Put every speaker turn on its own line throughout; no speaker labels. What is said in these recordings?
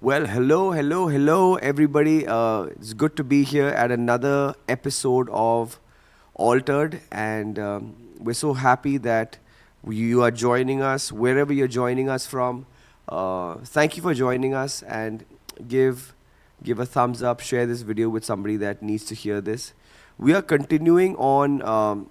Well, hello, everybody. It's good to be here at another episode of AltarEd, and we're so happy that you are joining us wherever you're joining us from. Thank you for joining us, and give give a thumbs up, share this video with somebody that needs to hear this. We are continuing on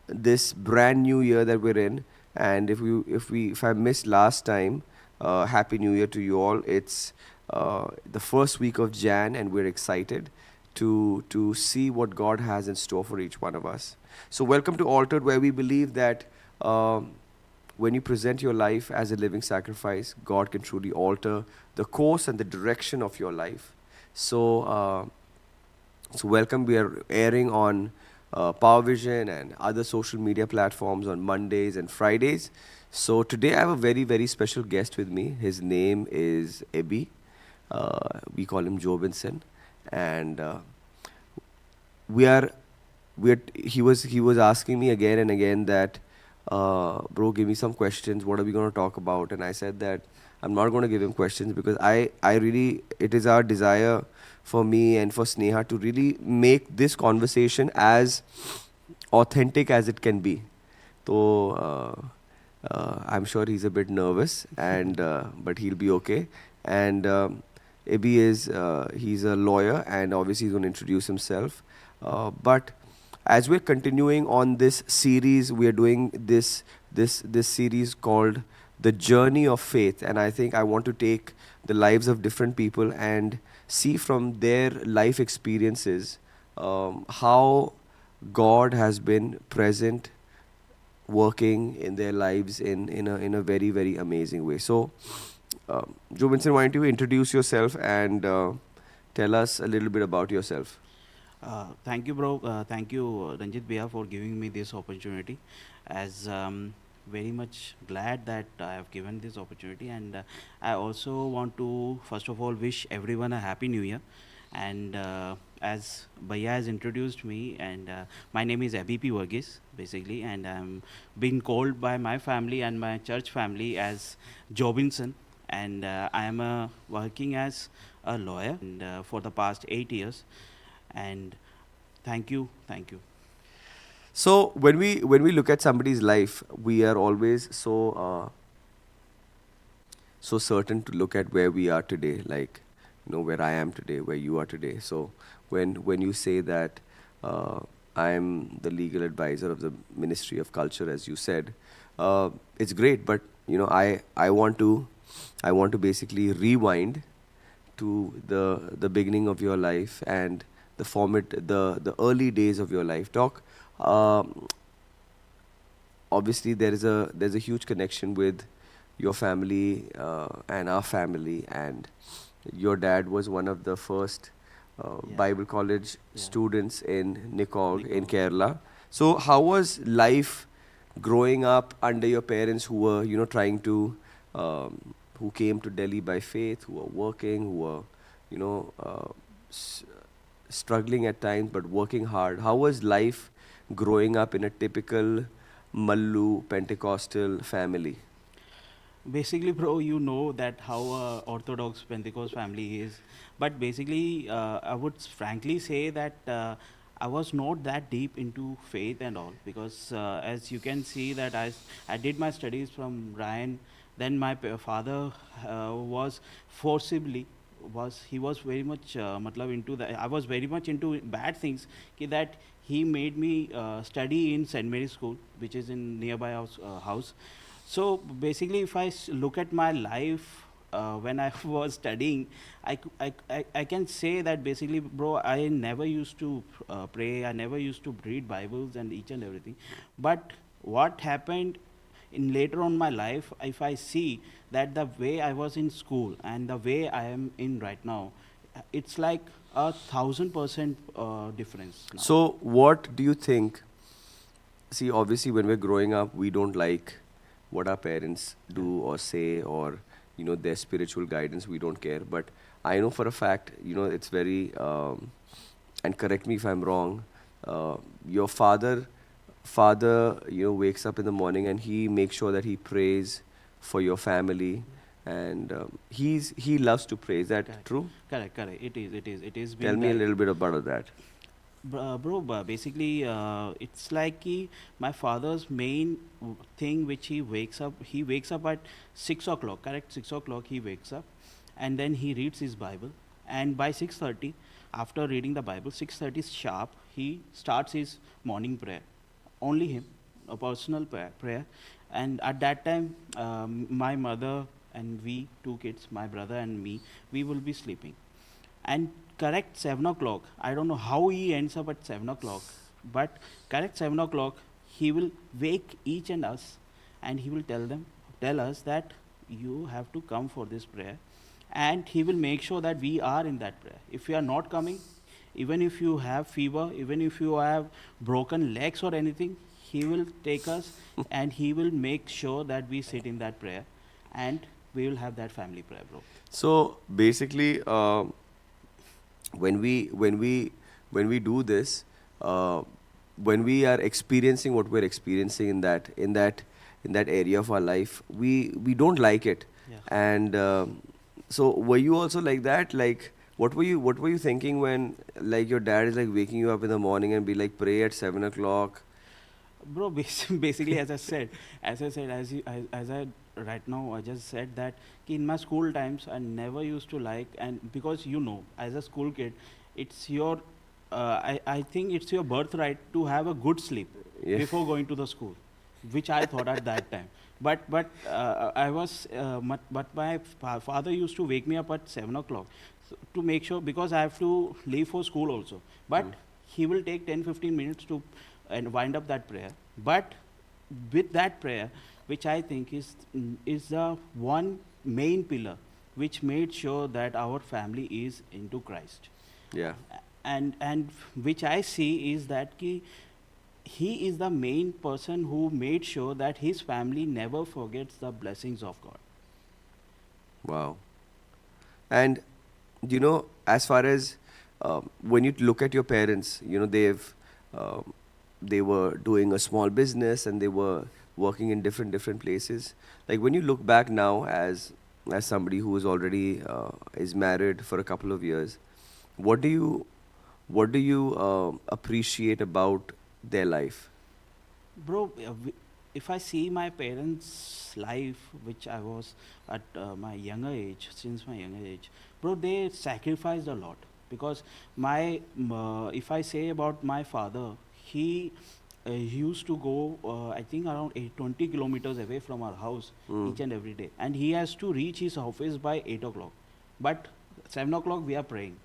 this brand new year that we're in, and if I missed last time, happy new year to you all. It's the first week of Jan, and we're excited to see what God has in store for each one of us. So welcome to Altered, where we believe that when you present your life as a living sacrifice, God can truly alter the course and the direction of your life. So welcome. We are airing on Power Vision and other social media platforms on Mondays and Fridays. So today I have a very special guest with me. His name is Aby. We call him Jobinson, and we are he was asking me again and again that bro, give me some questions, what are we going to talk about? And I said that I'm not going to give him questions because I really, it is our desire for me and for Sneha to really make this conversation as authentic as it can be. So I'm sure he's a bit nervous, and but he'll be okay. And Ibi is he's a lawyer, and obviously he's going to introduce himself. But as we're continuing on this series, we are doing this series called the Journey of Faith, and I think I want to take the lives of different people and see from their life experiences how God has been present, working in their lives in a very amazing way. So, Joe Vincent, why don't you introduce yourself and tell us a little bit about yourself?
Thank you, bro. Thank you, Ranjit Bhaiya, for giving me this opportunity. As very much glad that I have given this opportunity, and I also want to first of all wish everyone a happy New Year. And as Bhaiya has introduced me, and my name is Aby Varghese, basically, and I'm being called by my family and my church family as Jobinson, and I am working as a lawyer and for the past 8 years. And thank you.
So when we look at somebody's life, we are always so certain to look at where we are today, like where I am today, where you are today. So when you say that I'm the legal advisor of the Ministry of Culture, as you said, it's great. But I want to basically rewind to the beginning of your life and the early days of your life. Talk. Um, Obviously there's a huge connection with your family and our family, and your dad was one of the first
Yeah,
Bible college
yeah.
students in Nikog in
Nico.
Kerala. So how was life growing up under your parents who were trying to who came to Delhi by faith, who were working, who were you know s- struggling at times but working hard? How was life growing up in a typical Mallu Pentecostal family?
Basically, bro, you know that how Orthodox Pentecost family is. But basically, I would frankly say that I was not that deep into faith and all, because as you can see that I did my studies from Ryan. Then my father was forcibly was he was very much matlab into the I was very much into bad things, that he made me study in St. Mary's School, which is in nearby house. So basically, if look at my life when I was studying, I can say that basically, bro, I never used to pray. I never used to read Bibles and each and everything. But what happened in later on my life, if I see that the way I was in school and the way I am in right now, it's like 1,000% difference now.
So, what do you think? See, obviously, when we're growing up, we don't like what our parents
Yeah.
do or say, or their spiritual guidance. We don't care. But I know for a fact, it's very. And correct me if I'm wrong. Your father, wakes up in the morning and he makes sure that he prays for your family. and he loves to pray. Is that
Correct.
true?
Correct. It is
Tell
been
me a
that.
little bit about that.
Basically, it's like my father's main thing which he wakes up at 6 o'clock, correct? 6 o'clock he wakes up, and then he reads his Bible, and by 6:30, after reading the Bible, 6:30 sharp, he starts his morning prayer. Only him, a personal prayer. And at that time, my mother and we, two kids, my brother and me, we will be sleeping. And correct 7 o'clock, I don't know how he ends up at 7 o'clock, but correct 7 o'clock, he will wake each and us, and he will tell us that you have to come for this prayer, and he will make sure that we are in that prayer. If we are not coming, even if you have fever, even if you have broken legs or anything, he will take us and he will make sure that we sit in that prayer, and we will have that family prayer, bro.
So basically, when we do this, uh, when we are experiencing what we're experiencing in that area of our life, we don't like it.
Yeah.
And so were you also like that? Like, what were you thinking when, like, your dad is like waking you up in the morning and be like, pray at 7 o'clock?
Bro, basically, as I right now, I just said that ki in my school times, I never used to like, and because as a school kid, it's your, I think it's your birthright to have a good sleep
Yeah.
before going to the school, which I thought at that time. But I was, but my father used to wake me up at 7 o'clock to make sure, because I have to leave for school also. But he will take 10-15 minutes to and wind up that prayer. But with that prayer, which I think is the one main pillar which made sure that our family is into Christ.
Yeah.
And which I see is that he is the main person who made sure that his family never forgets the blessings of God.
Wow. And as far as when you look at your parents, they were doing a small business and they were working in different places. Like, when you look back now, as somebody who is already is married for a couple of years, what do you appreciate about their life?
Bro, if I see my parents' life, which I was at my younger age, since my younger age, bro, they sacrificed a lot. Because if I say about my father, he used to go, I think around 20 kilometers away from our house
Mm.
each and every day, and he has to reach his office by 8 o'clock. But 7 o'clock we are praying.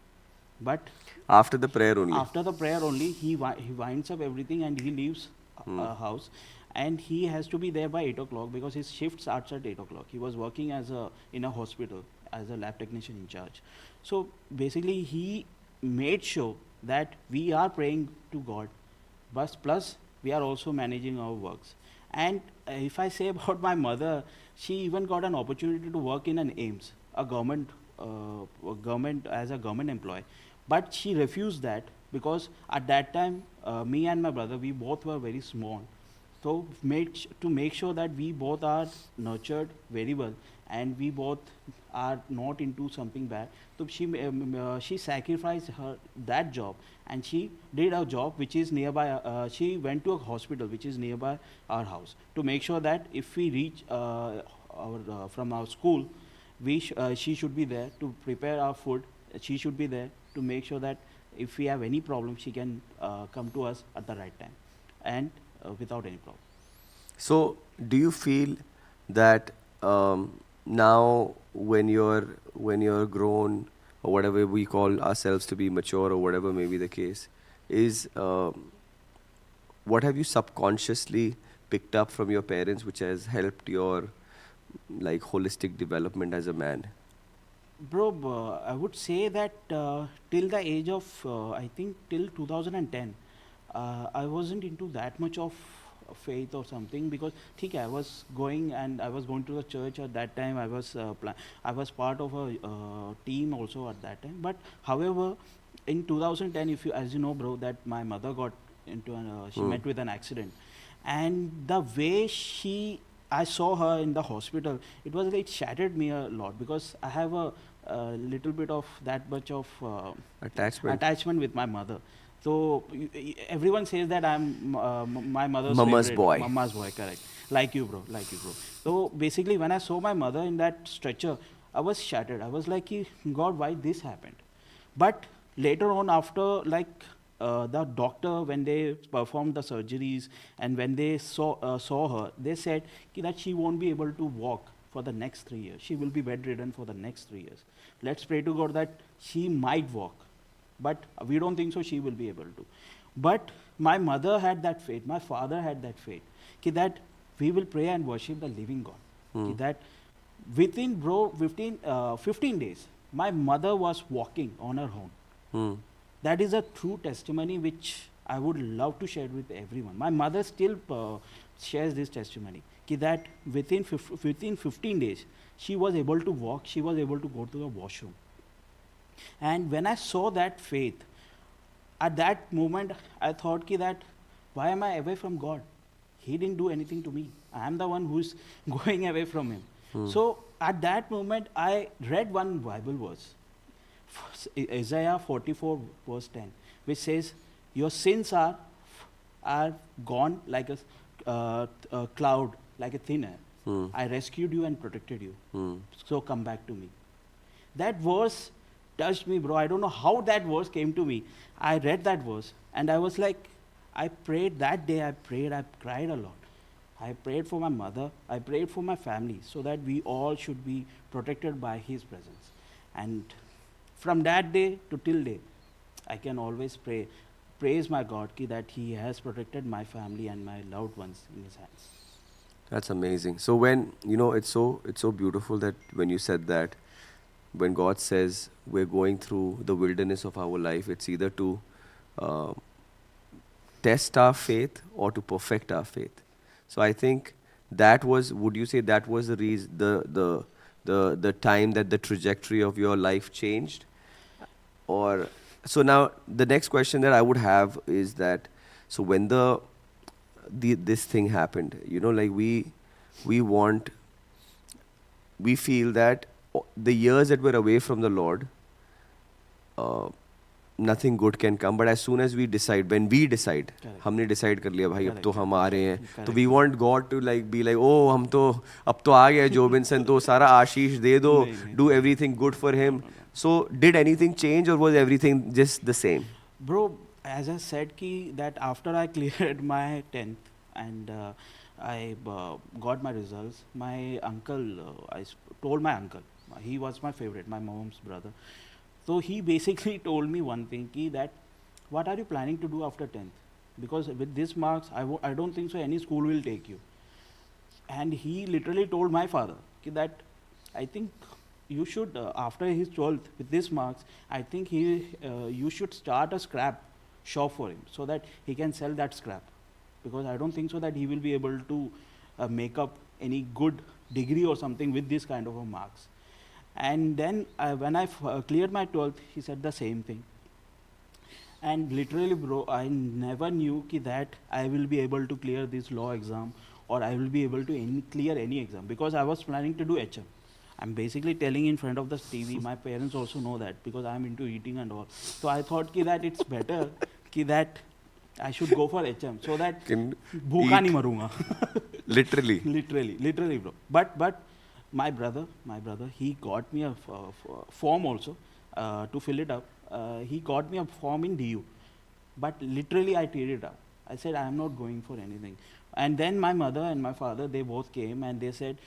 But
After the prayer only.
after the prayer only, he winds up everything and he leaves house, and he has to be there by 8 o'clock because his shift starts at 8 o'clock. He was working in a hospital as a lab technician in charge. So basically, he made sure that we are praying to God, but plus we are also managing our works. And if I say about my mother, she even got an opportunity to work in an AIMS, a government as a government employee, but she refused that because at that time, me and my brother, we both were very small. So to make sure that we both are nurtured very well and we both are not into something bad, so she sacrificed her that job, and she did a job which is nearby. She went to a hospital which is nearby our house to make sure that if we reach from our school, she should be there to prepare our food. She should be there to make sure that if we have any problem, she can come to us at the right time and without any problem.
So, do you feel that now, when you're grown, or whatever we call ourselves to be mature, or whatever may be the case, is what have you subconsciously picked up from your parents, which has helped your, like, holistic development as a man?
Bro, I would say that till the age of, I think till 2010, I wasn't into that much of faith or something because I was going to the church at that time. I was part of a team also at that time. But however, in 2010, if you as you know, bro, that my mother got into she
Hmm.
met with an accident, and the way I saw her in the hospital, it shattered me a lot because I have a little bit of that much of
Attachment.
attachment with my mother. So everyone says that I'm my mother's
Mama's
favorite,
boy.
mama's boy, correct? Like you, bro, like you, bro. So basically, when I saw my mother in that stretcher, I was shattered. I was like, God, why this happened? But later on, after like the doctor, when they performed the surgeries and when they saw her, they said that she won't be able to walk for the next 3 years. She will be bedridden for the next 3 years. Let's pray to God that she might walk, but we don't think so she will be able to. But my mother had that faith, my father had that faith, that we will pray and worship the living God. That within, bro, 15 days, my mother was walking on her own.
Hmm.
That is a true testimony which I would love to share with everyone. My mother still shares this testimony, that within 15 days, she was able to walk, she was able to go to the washroom. And when I saw that faith, at that moment, I thought that why am I away from God? He didn't do anything to me. I am the one who's going away from Him. So at that moment, I read one Bible verse, Isaiah 44 verse 10, which says, your sins are gone like a cloud, like a thin air. I rescued you and protected you. So come back to me. That verse touched me, bro. I don't know how that verse came to me. I read that verse and I was like, I prayed that day, I cried a lot. I prayed for my mother, I prayed for my family, so that we all should be protected by His presence. And from that day to till day, I can always praise my God that He has protected my family and my loved ones in His hands.
That's amazing. So when it's so beautiful that when you said that, when God says we're going through the wilderness of our life, it's either to uh, test our faith or to perfect our faith. So I think that was, would you say that was the reason, the time that the trajectory of your life changed? Or so now the next question that I would have is that, so when this thing happened, like we feel that the years that we're away from the Lord, uh, nothing good can come. But as soon as we decide,
Correct.
हमने decide कर लिया भाई अब
Correct,
तो हम आ
correct,
रहे हैं,
correct,
तो we
correct.
want God to like be like, oh हम तो अब तो आ गए जोबिन्सन, तो सारा आशीष दे दो,
नहीं,
do
नहीं.
everything good for
No,
him.
no, no.
So did anything change or was everything just the same?
Bro, as I said that after I cleared my 10th and I got my results, my uncle, told my uncle, he was my favorite, my mom's brother. So he basically told me one thing, that what are you planning to do after 10th? Because with these marks, I don't think so any school will take you. And he literally told my father that I think you should, after his 12th, with these marks, I think you should start a scrap shop for him so that he can sell that scrap. Because I don't think so that he will be able to make up any good degree or something with this kind of a marks. And then when I cleared my 12th, he said the same thing. And literally, bro, I never knew that I will be able to clear this law exam or I will be able to clear any exam, because I was planning to do HM. I'm basically telling in front of the TV. My parents also know that because I'm into eating and all. So I thought that it's better that I should go for HM so that
Can
bhooka nahi
eat
marunga.
literally.
literally, bro. But my brother, he got me a form also to fill it up. He got me a form in DU, but literally I teared it up. I said I am not going for anything. And then my mother and my father, they both came and they said,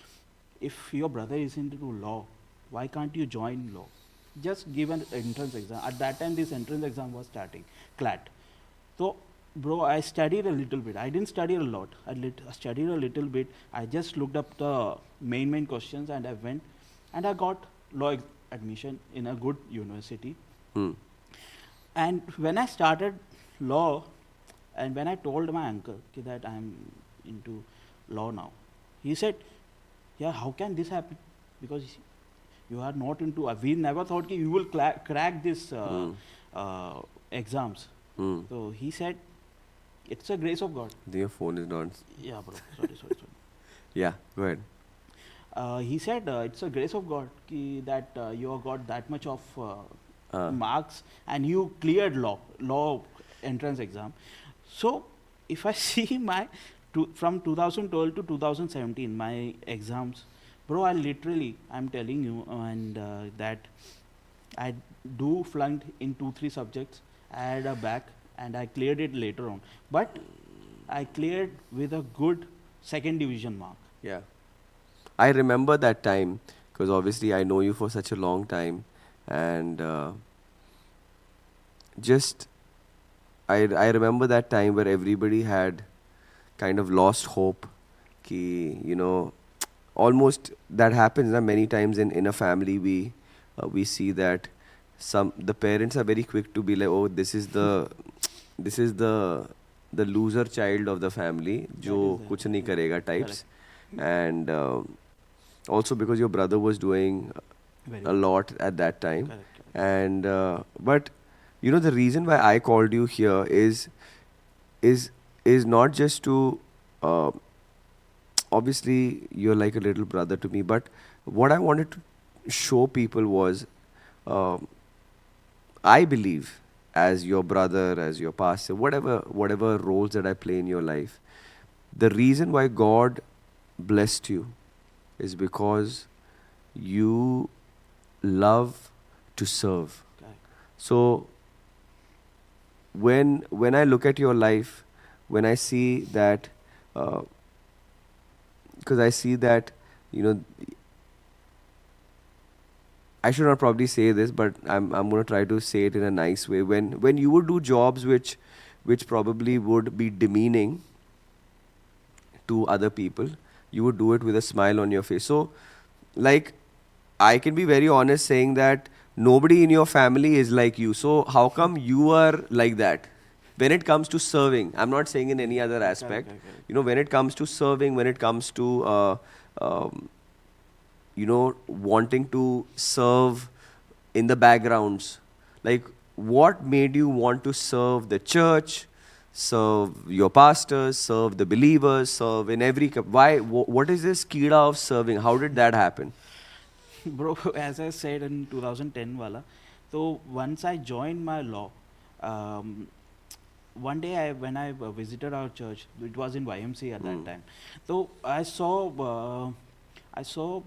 if your brother is into law, why can't you join law? Just give an entrance exam. At that time, this entrance exam was starting, CLAT. So, bro, I studied a little bit. I didn't study a lot. I studied a little bit. I just looked up the main questions and I went and I got law admission in a good university.
Hmm.
And when I started law and when I told my uncle that I'm into law now, he said, yeah, how can this happen? Because you are not into, we never thought you will crack this exams. So he said, it's a grace of God.
Your phone is not.
Yeah, bro. Sorry.
Yeah, go ahead.
He said it's a grace of God that you have got that much of
Uh,
marks and you cleared law entrance exam. So if I see my from 2012 to 2017 my exams, bro, I'm telling you, and that I do flunked in 2 3 subjects. I had a back and I cleared it later on, but I cleared with a good second division mark.
yeah. I remember that time because obviously I know you for such a long time, and just I remember that time where everybody had kind of lost hope. Ki, almost that happens na, many times in a family. We see that the parents are very quick to be like, oh, this is the loser child of the family jo
That is there.
kuch nahi
Yeah.
karega
Correct.
types. And also because your brother was doing
Very
a
well.
lot at that time.
Correct. Correct.
And but the reason why I called you here is is not just to uh, obviously you're like a little brother to me, but what I wanted to show people was, um I believe, as your brother, as your pastor, whatever roles that I play in your life, the reason why God blessed you is because you love to serve.
Correct.
So when I look at your life, when I see that, because I see that, you know, I should not probably say this, but I'm gonna try to say it in a nice way. When you would do jobs which probably would be demeaning to other people, you would do it with a smile on your face. So, like, I can be very honest saying that nobody in your family is like you. So how come you are like that? When it comes to serving, I'm not saying in any other
Correct.
aspect.
Correct. Correct.
When it comes to serving, when it comes to um, wanting to serve in the backgrounds, like what made you want to serve the church, serve your pastors, serve the believers, serve in every why? What is this kida of serving? How did that happen?
Bro, as I said in 2010 wala, so once I joined my law, um, one day when I visited our church, it was in YMC at that
Hmm.
time. So I saw, I saw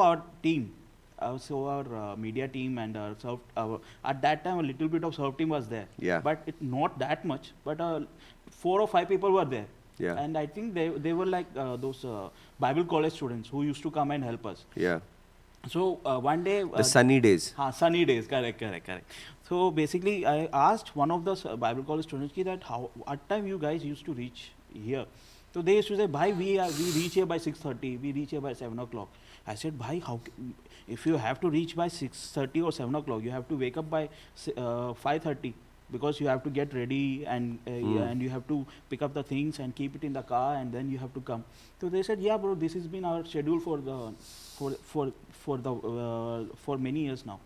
our team. I saw our media team and at that time a little bit of surf team was there,
Yeah,
but it not that much. But 4 or 5 people were there,
yeah,
and I think they were like those Bible college students who used to come and help us.
yeah.
So one day,
The sunny days.
sunny days, correct, correct, correct. So basically, I asked one of the Bible college students ki that how what time you guys used to reach here. So they used to say, "Bhai, we reach here by 6:30. We reach here by 7 o'clock." I said, "Bhai, if you have to reach by 6:30 or 7 o'clock, you have to wake up by 5:30 because you have to get ready
Hmm.
and you have to pick up the things and keep it in the car and then you have to come." So they said, "Yeah, bro, this has been our schedule for for for many years now."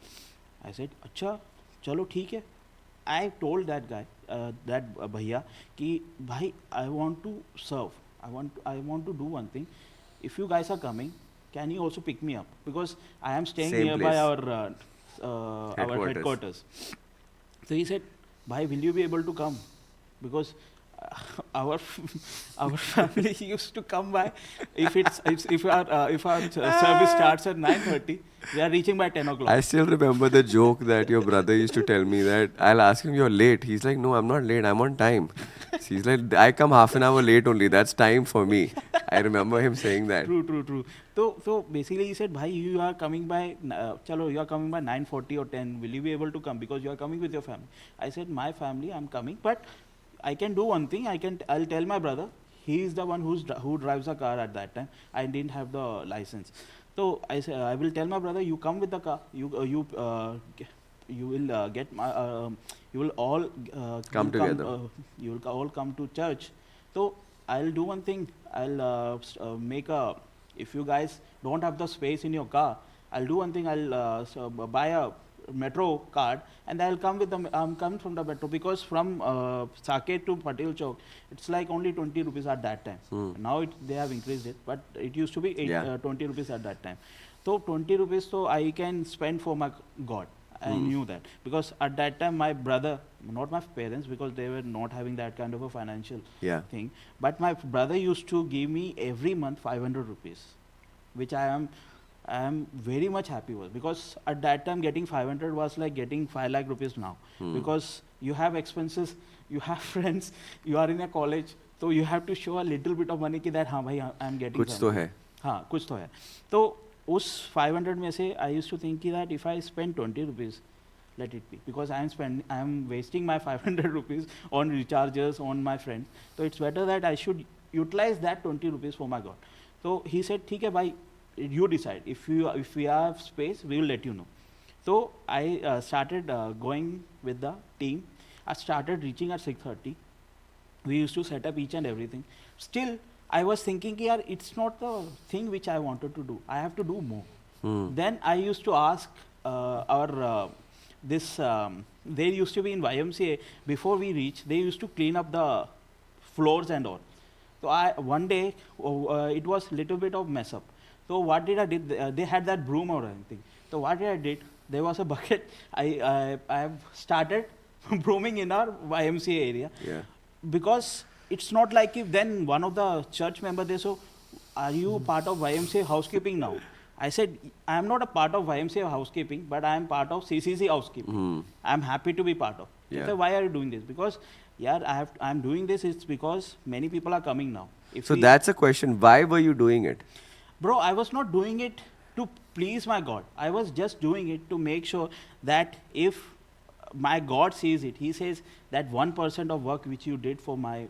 I said, "Acha, chalo theek hai." I told that guy, that bhaiya, कि भाई I want to serve. I want to do one thing. If you guys are coming, can you also pick me up? Because I am staying
Same
nearby
place.
our
Headquarters.
headquarters. So he said, "Bhai, will you be able to come?" Because our our family used to come by if our service starts at 9:30, we are reaching by 10 o'clock.
I still remember the joke that your brother used to tell me that I'll ask him, "You're late." He's like, "No, I'm not late. I'm on time." He's like, "I come half an hour late only. That's time for me." I remember him saying that.
True, true, true. So basically, he said, "Bhai, you are coming by, chalo, you are coming by 9:40 or 10. Will you be able to come because you are coming with your family?" I said, "My family, I'm coming, but I can do one thing. I'll tell my brother. He is the one who drives a car at that time. I didn't have the license, so I said I will tell my brother. You come with the car. You will get my you will all
Come together.
you will all come to church. So I'll do one thing. I'll make a. If you guys don't have the space in your car, I'll do one thing. I'll buy a metro card, and I'll come with the I'm coming from the metro, because from Saket to Patel Chowk, it's like only 20 rupees at that time. Now they have increased it, but it used to be 20 rupees at that time. So 20 rupees, so I can spend for my God. I knew that, because at that time my brother, not my parents, because they were not having that kind of a financial thing, but my brother used to give me every month 500 rupees, which I am very much happy with, because at that time getting 500 was like getting 5 lakh rupees now, because you have expenses, you have friends, you are in a college, so you have to show a little bit of money कि that हाँ भाई I am getting
कुछ तो है.
हाँ कुछ तो है. तो उस 500 में से I used to think that if I spend 20 rupees, let it be, because I am wasting my 500 rupees on recharges on my friends, so it's better that I should utilize that 20 rupees for my God. So he said ठीक है भाई, you decide, if we have space we will let you know. So I started going with the team. I started reaching at 6:30. We used to set up each and everything. Still I was thinking yaar, it's not the thing which I wanted to do, I have to do more. Then I used to ask our they used to be in YMCA, before we reach they used to clean up the floors and all. So one day it was little bit of mess up. So what did I did? They had that broom or anything. So what did I did? There was a bucket. I have started brooming in our YMCA area.
Yeah.
Because it's not like if then one of the church member they so, are you part of YMCA housekeeping now? I said I am not a part of YMCA housekeeping, but I am part of CCC housekeeping. I am happy to be part of.
Yeah.
So why are you doing this? Because yeah, I am doing this. It's because many people are coming now.
So that's a question. Why were you doing it?
Bro, I was not doing it to please my God. I was just doing it to make sure that if my God sees it, He says that 1% of work which you did for my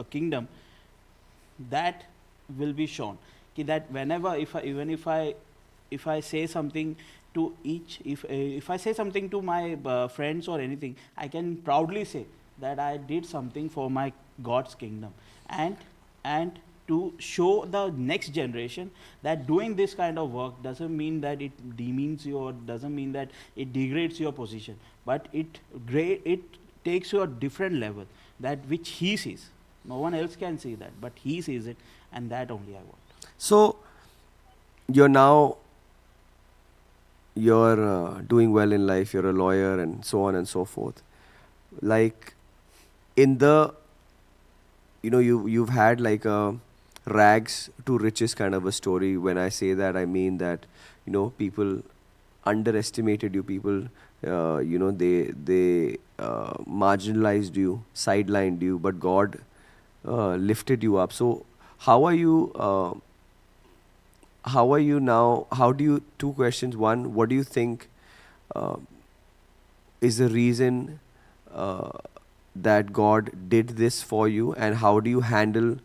kingdom, that will be shown. That whenever, if I say something to if I say something to my friends or anything, I can proudly say that I did something for my God's kingdom, and to show the next generation that doing this kind of work doesn't mean that it demeans you, or doesn't mean that it degrades your position, but it takes you a different level, that which He sees. No one else can see that, but He sees it, and that only I want.
So you're doing well in life, you're a lawyer and so on and so forth. Like in the, you've had like a rags to riches kind of a story. When I say that, I mean that, people underestimated you, people, they marginalized you, sidelined you, but God lifted you up. So how are you now? Two questions. One, what do you think is the reason that God did this for you, and how do you handle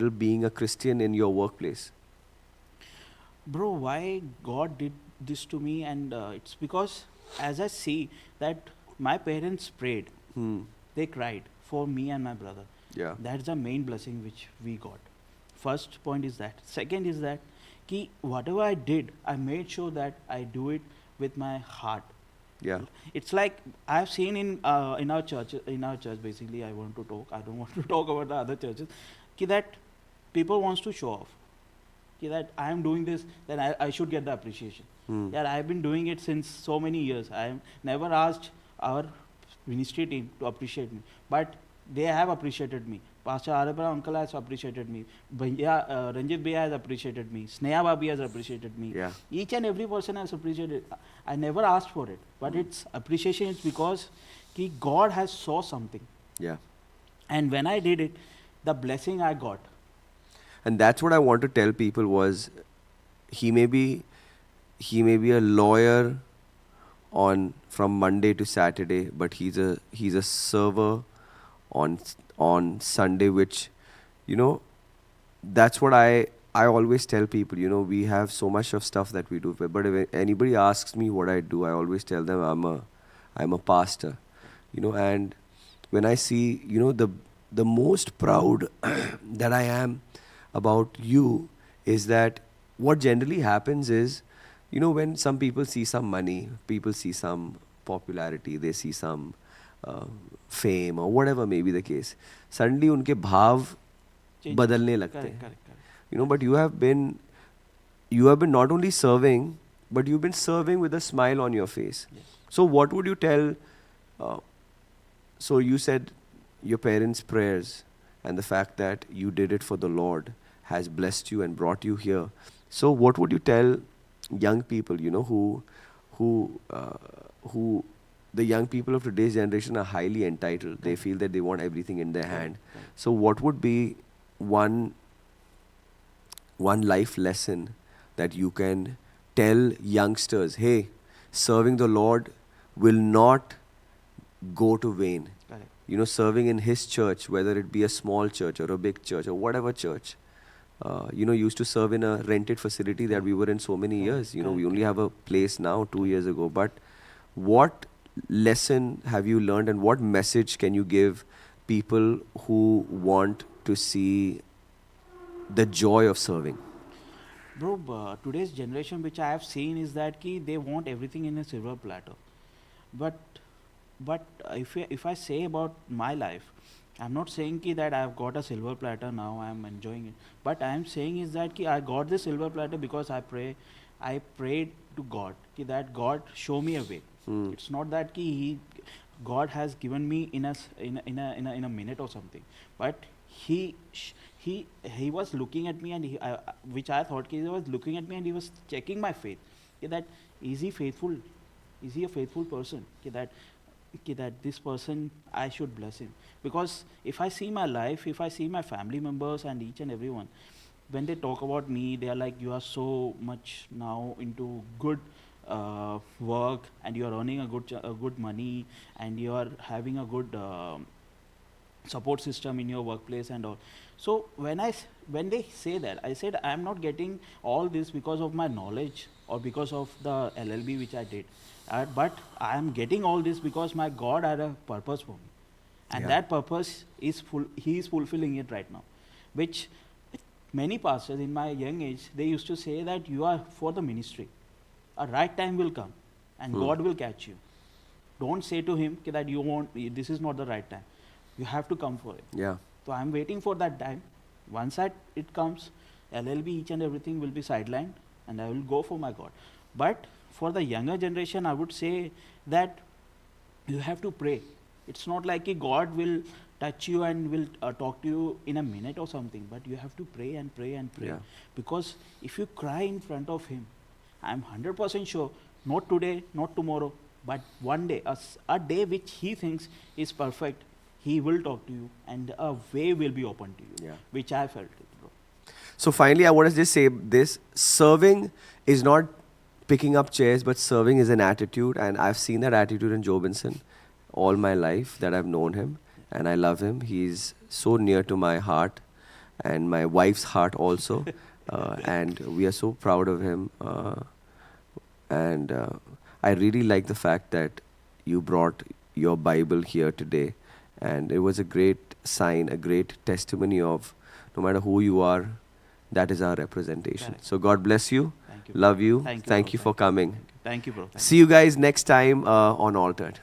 being a Christian in your workplace?
Bro, why God did this to me? And it's because as I see that my parents prayed, they cried for me and my brother.
Yeah.
That's the main blessing which we got. First point is that. Second is that ki whatever I did, I made sure that I do it with my heart.
Yeah.
It's like I've seen in our church basically. I want to talk. I don't want to talk about the other churches. Ki that people wants to show off. Ki that I am doing this, then I should get the appreciation. Yeah, I've been doing it since so many years. I have never asked our ministry team to appreciate me, but they have appreciated me. Pastor Arabara uncle has appreciated me. Ranjit Bhaiya has appreciated me. Sneha Bhabi has appreciated me.
Yeah.
Each and every person has appreciated. I never asked for it, but its appreciation is because God has saw something.
Yeah.
And when I did it, the blessing I got.
And that's what I want to tell people was, he may be a lawyer from Monday to Saturday, but he's a server on Sunday, which, that's what I always tell people. We have so much of stuff that we do, but if anybody asks me what I do, I always tell them I'm a pastor, and when I see, the most proud that I am about you is that what generally happens is, you know, when some people see some money, people see some popularity, they see some uh, fame or whatever may be the case, suddenly उनके भाव
Changes.
बदलने लगते
Correct,
हैं.
correct, correct.
You know, but you have been not only serving, but you've been serving with a smile on your face.
Yes.
So what would you tell? Uh, so you said your parents' prayers and the fact that you did it for the Lord has blessed you and brought you here. So what would you tell young people? You know, who the young people of today's generation are highly entitled. They feel that they want everything in their hand.
Correct.
So what would be one life lesson that you can tell youngsters? Hey, serving the Lord will not go to vain.
Correct.
You know, serving in His church, whether it be a small church or a big church or whatever church. You know, used to serve in a rented facility that we were in so many years. You know, we only have a place now 2 years ago. But what lesson have you learned, and what message can you give people who want to see the joy of serving?
Bro, today's generation, which I have seen, is that they want everything in a silver platter. But if I say about my life, I'm not saying that I've got a silver platter now, I'm enjoying it. But I'm saying is that I got this silver platter because I prayed to God that God show me a way. It's not that God has given me in a minute or something, but he was looking at me, and which I thought he was looking at me and he was checking my faith. That is he faithful? Is he a faithful person? That this person, I should bless him. Because if I see my life, if I see my family members and each and everyone, when they talk about me, they are like, you are so much now into good work, and you are earning a good money, and you are having a good support system in your workplace and all. So when they say that, I said I am not getting all this because of my knowledge or because of the LLB which I did, but I am getting all this because my God had a purpose for me, and that purpose is He is fulfilling it right now. Which many pastors in my young age, they used to say that you are for the ministry. A right time will come, and God will catch you. Don't say to Him that you won't. This is not the right time. You have to come for it.
Yeah.
So I'm waiting for that time. Once it comes, LLB, each and everything will be sidelined, and I will go for my God. But for the younger generation, I would say that you have to pray. It's not like God will touch you and will talk to you in a minute or something, but you have to pray and pray and pray.
Yeah.
Because if you cry in front of Him, I'm 100% sure, not today, not tomorrow, but one day, a day which He thinks is perfect, He will talk to you, and a way will be open to you.
Yeah.
Which I felt it, bro.
So finally, I want to just say this: serving is not picking up chairs, but serving is an attitude, and I've seen that attitude in Joe Benson all my life that I've known him, and I love him. He's so near to my heart and my wife's heart also, and we are so proud of him. And I really like the fact that you brought your Bible here today, and it was a great sign, a great testimony of no matter who you are, that is our representation.
Correct.
So God bless you.
Thank you.
Love you.
Thank you,
Thank
bro.
you for coming.
Thank you, bro. Thank
See you guys next time on AltarEd.